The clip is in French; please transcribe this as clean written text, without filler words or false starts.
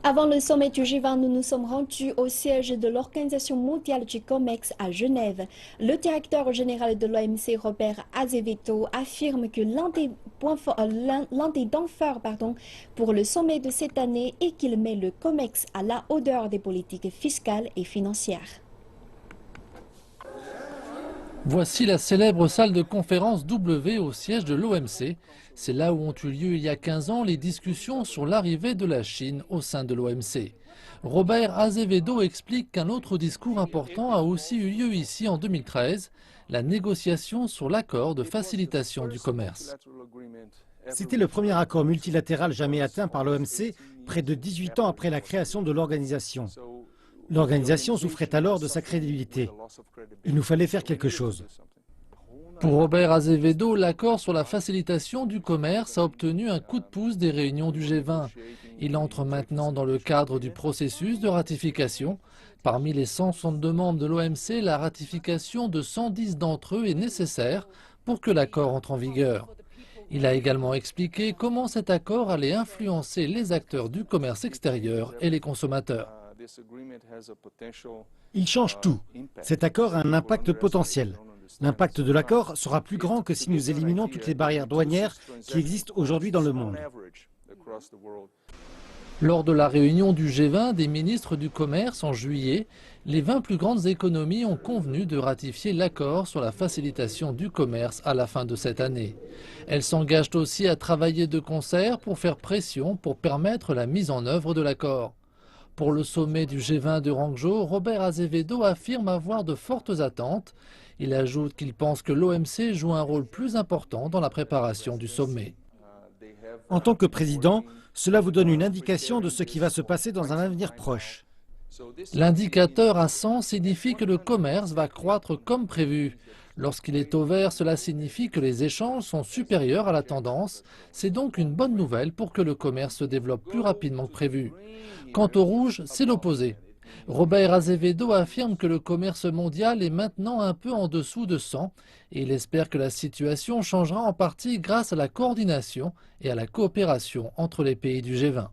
Avant le sommet du G20, nous nous sommes rendus au siège de l'Organisation mondiale du commerce à Genève. Le directeur général de l'OMC, Robert Azevedo, affirme que l'un des dents forts pour le sommet de cette année est qu'il met le commerce à la hauteur des politiques fiscales et financières. Voici la célèbre salle de conférence W au siège de l'OMC. C'est là où ont eu lieu il y a 15 ans les discussions sur l'arrivée de la Chine au sein de l'OMC. Robert Azevedo explique qu'un autre discours important a aussi eu lieu ici en 2013, la négociation sur l'accord de facilitation du commerce. C'était le premier accord multilatéral jamais atteint par l'OMC, près de 18 ans après la création de l'organisation. L'organisation souffrait alors de sa crédibilité. Il nous fallait faire quelque chose. Pour Robert Azevedo, l'accord sur la facilitation du commerce a obtenu un coup de pouce des réunions du G20. Il entre maintenant dans le cadre du processus de ratification. Parmi les 162 membres de l'OMC, la ratification de 110 d'entre eux est nécessaire pour que l'accord entre en vigueur. Il a également expliqué comment cet accord allait influencer les acteurs du commerce extérieur et les consommateurs. Il change tout. Cet accord a un impact potentiel. L'impact de l'accord sera plus grand que si nous éliminons toutes les barrières douanières qui existent aujourd'hui dans le monde. Lors de la réunion du G20 des ministres du commerce en juillet, les 20 plus grandes économies ont convenu de ratifier l'accord sur la facilitation du commerce à la fin de cette année. Elles s'engagent aussi à travailler de concert pour faire pression pour permettre la mise en œuvre de l'accord. Pour le sommet du G20 de Hangzhou, Robert Azevedo affirme avoir de fortes attentes. Il ajoute qu'il pense que l'OMC joue un rôle plus important dans la préparation du sommet. En tant que président, cela vous donne une indication de ce qui va se passer dans un avenir proche. L'indicateur à 100 signifie que le commerce va croître comme prévu. Lorsqu'il est au vert, cela signifie que les échanges sont supérieurs à la tendance. C'est donc une bonne nouvelle pour que le commerce se développe plus rapidement que prévu. Quant au rouge, c'est l'opposé. Robert Azevedo affirme que le commerce mondial est maintenant un peu en dessous de 100 et il espère que la situation changera en partie grâce à la coordination et à la coopération entre les pays du G20.